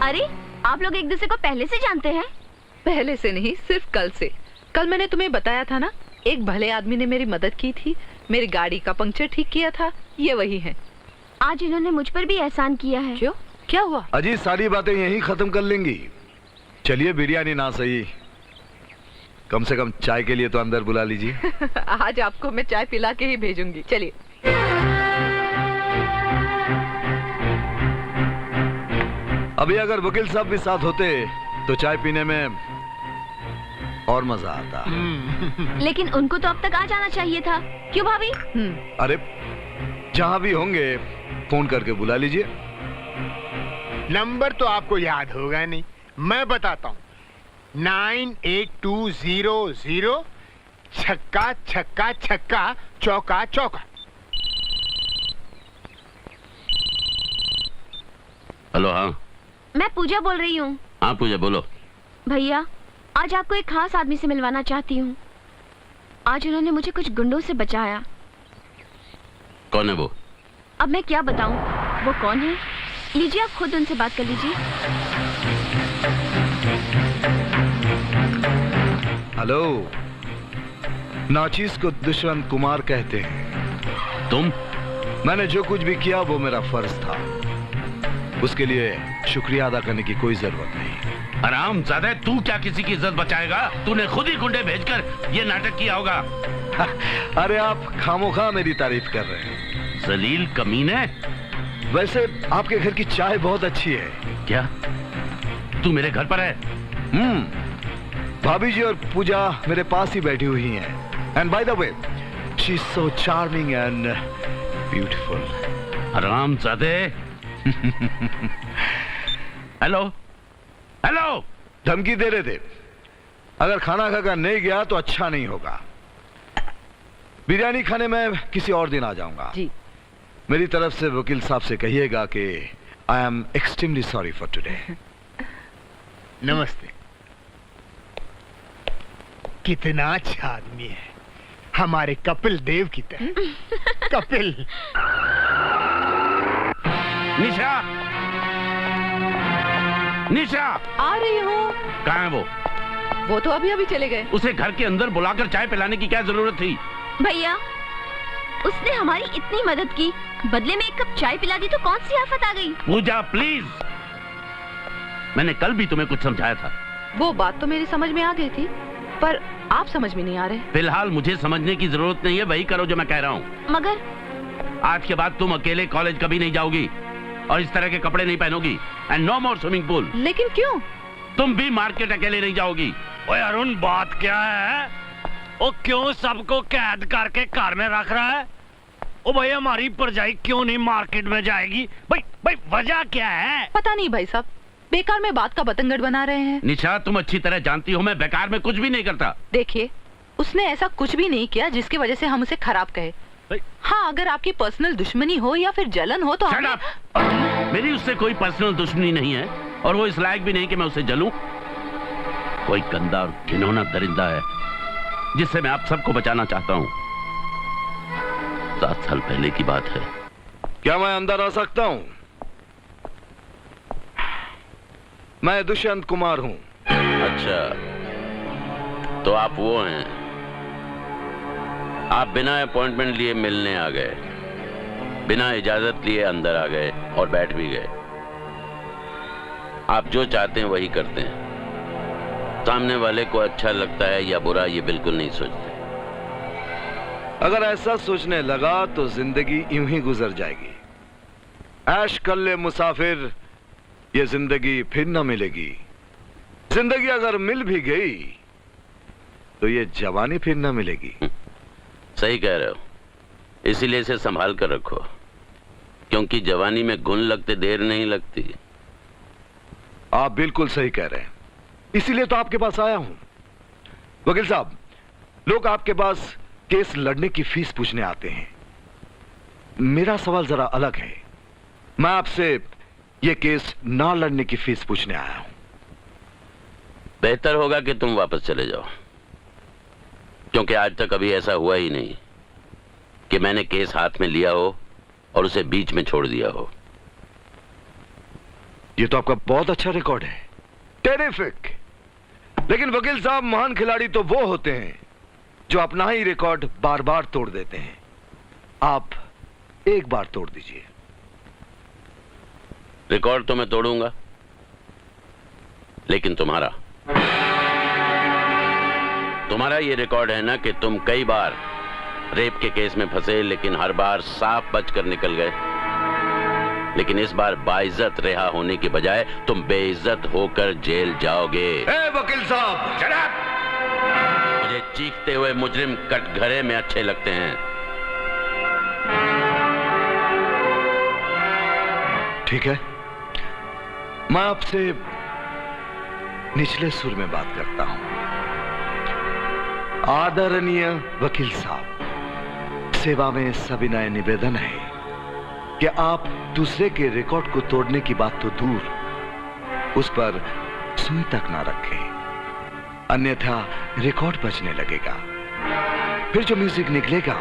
अरे आप लोग एक दूसरे को पहले से जानते हैं? पहले से नहीं, सिर्फ कल से। कल मैंने तुम्हें बताया था ना, एक भले आदमी ने मेरी मदद की थी, मेरी गाड़ी का पंक्चर ठीक किया था। ये वही है। आज इन्होंने मुझ पर भी एहसान किया है। क्यों, क्या हुआ? अजी सारी बातें यहीं खत्म कर लेंगी। चलिए बिरयानी ना सही, कम से कम चाय के लिए तो अंदर बुला लीजिए। आज आपको मैं चाय पिला के ही भेजूंगी। चलिए। अभी अगर वकील साहब भी साथ होते तो चाय पीने में और मजा आता। लेकिन उनको तो अब तक आ जाना चाहिए था। क्यों भाभी? अरे जहां भी होंगे फोन करके बुला लीजिए। नंबर तो आपको याद होगा नहीं, मैं बताता हूँ। 9820 छक्का छक्का छक्का चौका चौका। हेलो। हाँ मैं पूजा बोल रही हूँ। हाँ पूजा बोलो। भैया आज आपको एक खास आदमी से मिलवाना चाहती हूँ। आज उन्होंने मुझे कुछ गुंडों से बचाया। कौन है वो? अब मैं क्या बताऊँ वो कौन है? लीजिए आप खुद उनसे बात कर लीजिए। हेलो, नाचीज को दुष्यंत कुमार कहते हैं। तुम? मैंने जो कुछ भी किया वो मेरा फर्ज था, उसके लिए शुक्रिया अदा करने की कोई जरूरत नहीं। आराम ज़्यादा, तू क्या किसी की इज्जत बचाएगा? तूने खुद ही गुंडे भेजकर ये नाटक किया होगा। अरे आप खामोखा मेरी तारीफ कर रहे हैं। जलील कमीने। वैसे आपके घर की चाय बहुत अच्छी है। क्या तू मेरे घर पर है? भाभी जी और पूजा मेरे पास ही बैठी हुई हैं। And by the way she is so charming and beautiful. हरामजादे। Hello hello. धमकी दे रहे थे, अगर खाना खाकर नहीं गया तो अच्छा नहीं होगा। बिरयानी खाने में किसी और दिन आ जाऊंगा जी। मेरी तरफ से वकील साहब से कहिएगा कि I am extremely sorry for today. नमस्ते। कितना अच्छा आदमी है, हमारे कपिल देव की तरह। कपिल। निशा, निशा। आ रही हूँ। कहाँ है वो? वो तो अभी अभी चले गए। उसे घर के अंदर बुलाकर चाय पिलाने की क्या जरूरत थी? भैया उसने हमारी इतनी मदद की, बदले में एक कप चाय पिला दी तो कौन सी आफत आ गई? पूजा प्लीज, मैंने कल भी तुम्हें कुछ समझाया था। वो बात तो मेरी समझ में आ गई थी, पर आप समझ में नहीं आ रहे। फिलहाल मुझे समझने की जरूरत नहीं है, वही करो जो मैं कह रहा हूँ। मगर आज के बाद तुम अकेले कॉलेज कभी नहीं जाओगी और इस तरह के कपड़े नहीं पहनोगी। And no more swimming pool. लेकिन क्यों? तुम भी मार्केट अकेले नहीं जाओगी। ओए अरुण, बात क्या है? ओ क्यों सबको कैद करके घर में रख रहा है? ओ भाई हमारी परजाई क्यों नहीं मार्केट में जाएगी? भाई भाई वजह क्या है? पता नहीं भाई साहब, बेकार में बात का बतंगड़ बना रहे हैं। निशा तुम अच्छी तरह जानती हो मैं बेकार में कुछ भी नहीं करता। देखिए उसने ऐसा कुछ भी नहीं किया जिसकी वजह से हम उसे खराब कहे। हाँ, अगर आपकी पर्सनल दुश्मनी हो या फिर जलन हो तो मेरी उससे कोई पर्सनल दुश्मनी नहीं है और वो इस लायक भी नहीं कि मैं उसे जलूं। कोई गंदा और घिनौना दरिंदा है जिससे मैं आप सबको बचाना चाहता हूँ। 7 साल पहले की बात है। क्या मैं अंदर आ सकता हूँ? मैं दुष्यंत कुमार हूँ। अच्छा, तो आप वो हैं। आप बिना अपॉइंटमेंट लिए मिलने आ गए, बिना इजाजत लिए अंदर आ गए और बैठ भी गए। आप जो चाहते हैं वही करते हैं। सामने वाले को अच्छा लगता है या बुरा ये बिल्कुल नहीं सोचते। अगर ऐसा सोचने लगा तो जिंदगी यूं ही गुजर जाएगी। ऐश कर ले मुसाफिर, ये जिंदगी फिर न मिलेगी। जिंदगी अगर मिल भी गई तो ये जवानी फिर न मिलेगी। सही कह रहे हो, इसीलिए इसे संभाल कर रखो, क्योंकि जवानी में गुण लगते देर नहीं लगती। आप बिल्कुल सही कह रहे हैं, इसीलिए तो आपके पास आया हूं। वकील साहब, लोग आपके पास केस लड़ने की फीस पूछने आते हैं। मेरा सवाल जरा अलग है। मैं आपसे ये केस ना लड़ने की फीस पूछने आया हूं। बेहतर होगा कि तुम वापस चले जाओ, क्योंकि आज तक अभी ऐसा हुआ ही नहीं कि मैंने केस हाथ में लिया हो और उसे बीच में छोड़ दिया हो। ये तो आपका बहुत अच्छा रिकॉर्ड है, टेरिफिक। लेकिन वकील साहब, महान खिलाड़ी तो वो होते हैं जो अपना ही रिकॉर्ड बार बार तोड़ देते हैं। आप एक बार तोड़ दीजिए। रिकॉर्ड तो मैं तोड़ूंगा, लेकिन तुम्हारा ये रिकॉर्ड है ना कि तुम कई बार रेप के केस में फंसे, लेकिन हर बार साफ बचकर निकल गए। लेकिन इस बार बाइज्जत रिहा होने की बजाय तुम बेइज्जत होकर जेल जाओगे। वकील साहब, Shut up! मुझे चीखते हुए मुजरिम कटघरे में अच्छे लगते हैं। ठीक है, मैं आपसे निचले सुर में बात करता हूं। आदरणीय वकील साहब, सेवा में सविनय निवेदन है कि आप दूसरे के रिकॉर्ड को तोड़ने की बात तो दूर, उस पर सुई तक ना रखें, अन्यथा रिकॉर्ड बजने लगेगा। फिर जो म्यूजिक निकलेगा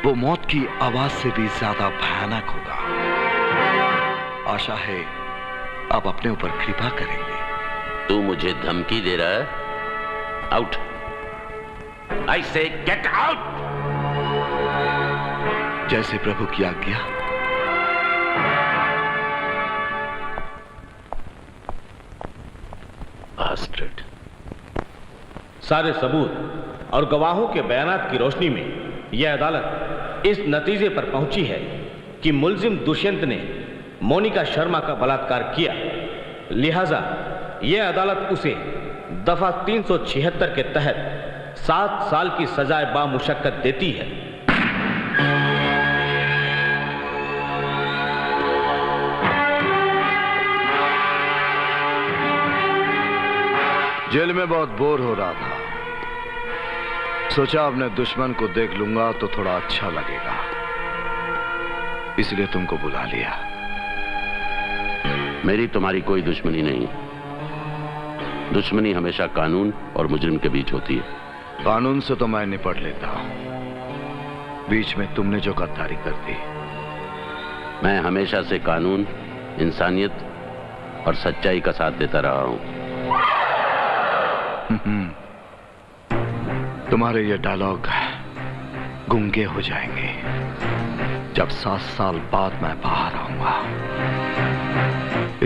वो मौत की आवाज से भी ज्यादा भयानक होगा। आशा है आप अपने ऊपर कृपा करेंगे। तू मुझे धमकी दे रहा है? आउट! आई से गेट आउट! जैसे प्रभु की आज्ञा। बास्टर्ड। सारे सबूत और गवाहों के बयानात की रोशनी में यह अदालत इस नतीजे पर पहुंची है कि मुल्जिम दुष्यंत ने मोनिका शर्मा का बलात्कार किया। लिहाजा यह अदालत उसे दफा 376 के तहत 7 साल की सजाए बामुशक्कत देती है। जेल में बहुत बोर हो रहा था, सोचा अपने दुश्मन को देख लूंगा तो थोड़ा अच्छा लगेगा, इसलिए तुमको बुला लिया। मेरी तुम्हारी कोई दुश्मनी नहीं। दुश्मनी हमेशा कानून और मुजरिम के बीच होती है। कानून से तो मैं निपट लेता, बीच में तुमने जो गद्दारी कर दी। मैं हमेशा से कानून, इंसानियत और सच्चाई का साथ देता रहा हूं। तुम्हारे ये डायलॉग गूंगे हो जाएंगे जब 7 साल बाद मैं बाहर आऊंगा।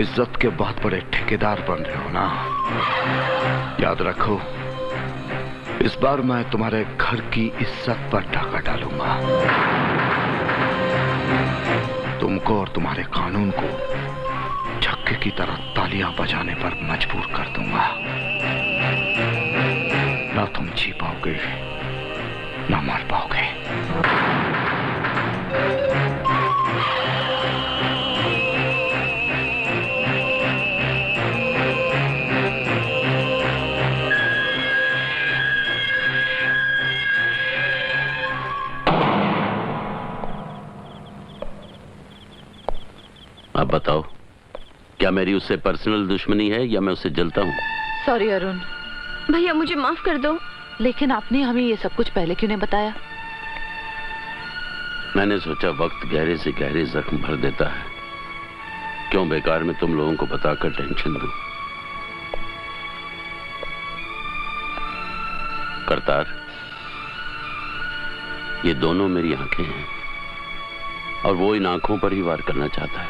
इज्जत के बहुत बड़े ठेकेदार बन रहे हो ना, याद रखो, इस बार मैं तुम्हारे घर की इज्जत पर डाका डालूंगा। तुमको और तुम्हारे कानून को छक्के की तरह तालियां बजाने पर मजबूर कर दूंगा। ना तुम जी पाओगे ना मर पाओगे। अब बताओ, क्या मेरी उससे पर्सनल दुश्मनी है या मैं उससे जलता हूँ? सॉरी अरुण, भैया मुझे माफ कर दो। लेकिन आपने हमें ये सब कुछ पहले क्यों नहीं बताया? मैंने सोचा वक्त गहरे से गहरे जख्म भर देता है, क्यों बेकार में तुम लोगों को बताकर टेंशन दूं। करतार, ये दोनों मेरी आंखें हैं और वो इन आंखों पर ही वार करना चाहता है।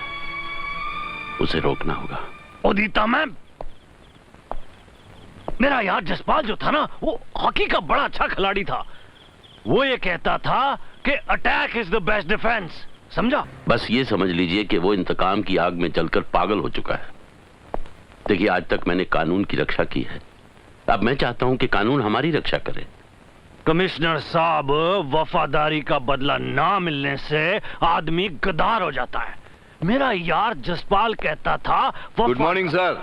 उसे रोकना होगा। उदिता मैम, मेरा यार जसपाल जो था ना, वो हॉकी का बड़ा अच्छा खिलाड़ी था। वो ये कहता था कि attack is the best defence, समझा? बस ये समझ लीजिए कि वो इंतकाम की आग में जलकर पागल हो चुका है। देखिए, आज तक मैंने कानून की रक्षा की है, अब मैं चाहता हूं कि कानून हमारी रक्षा करे। कमिश्नर साहब, वफादारी का बदला ना मिलने से आदमी गद्दार हो जाता है। मेरा यार जसपाल कहता था। Good morning sir.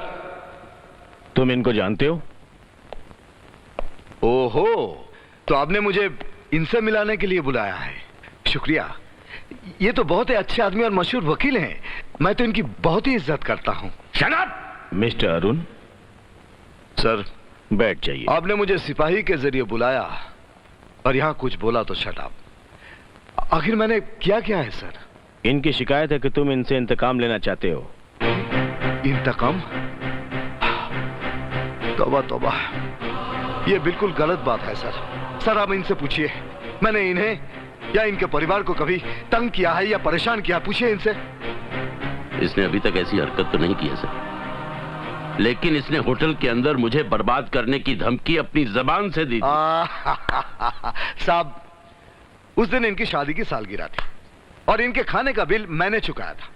तुम इनको जानते हो? ओहो, तो आपने मुझे इनसे मिलाने के लिए बुलाया है, शुक्रिया। ये तो बहुत ही अच्छे आदमी और मशहूर वकील हैं, मैं तो इनकी बहुत ही इज्जत करता हूँ। Shut up! Mister Arun, sir बैठ जाइए। आपने मुझे सिपाही के जरिए बुलाया और यहाँ कुछ बोला तो शट अप। आखिर मैंने किया क्या है सर? इनकी शिकायत है कि तुम इनसे इंतकाम लेना चाहते हो। इंतकाम? तौबा तौबा, ये बिल्कुल गलत बात है सर। सर आप इनसे पूछिए, मैंने इन्हें या इनके परिवार को कभी तंग किया है या परेशान किया? पूछिए इनसे। इसने अभी तक ऐसी हरकत तो नहीं की है सर, लेकिन इसने होटल के अंदर मुझे बर्बाद करने की धमकी अपनी जबान से दी थी। साहब, उस दिन इनकी शादी की सालगिरह थी और इनके खाने का बिल मैंने चुकाया था।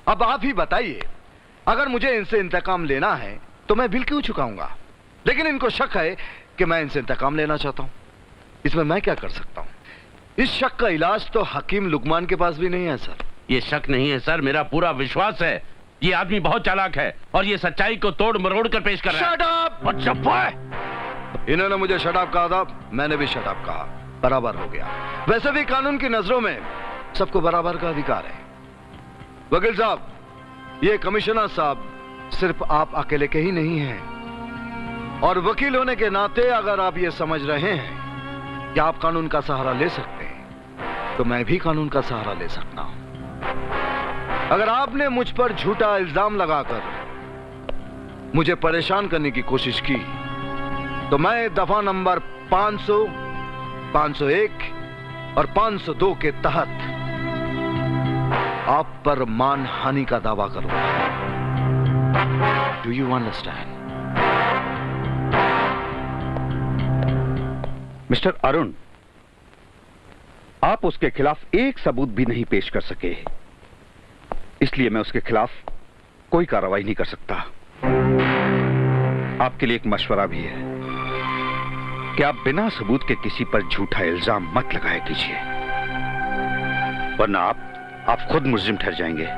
अब आप ही बताइए, अगर मुझे इनसे इंतकाम लेना है तो मैं बिल क्यों चुकाऊंगा? लेकिन इनको शक है कि मैं इनसे इंतकाम लेना चाहता हूं। इसमें मैं क्या कर सकता हूं? इस शक का इलाज तो हकीम लुकमान के पास भी नहीं है सर। ये शक नहीं है सर, मेरा पूरा विश्वास है। ये आदमी बहुत चालाक है और ये सच्चाई को तोड़ मरोड़ कर पेश कर रहा है। Shut up! इन्होंने मुझे शट अप कहा था, मैंने भी शट अप कहा, बराबर हो गया। वैसे भी कानून की नजरों में सबको बराबर का अधिकार है। वकील साहब, ये कमिश्नर साहब सिर्फ आप अकेले के ही नहीं हैं, और वकील होने के नाते अगर आप ये समझ रहे हैं कि आप कानून का सहारा ले सकते हैं, तो मैं भी कानून का सहारा ले सकता हूं। अगर आपने मुझ पर झूठा इल्जाम लगाकर मुझे परेशान करने की कोशिश की, तो मैं दफा नंबर 500, 501 और 502 के तहत आप पर मानहानि का दावा करूंगा। Do you understand? Mister Arun, आप उसके खिलाफ एक सबूत भी नहीं पेश कर सके, इसलिए मैं उसके खिलाफ कोई कार्रवाई नहीं कर सकता। आपके लिए एक मशवरा भी है कि आप बिना सबूत के किसी पर झूठा इल्जाम मत लगाया कीजिए, वरना आप खुद मुलजिम ठहर जाएंगे।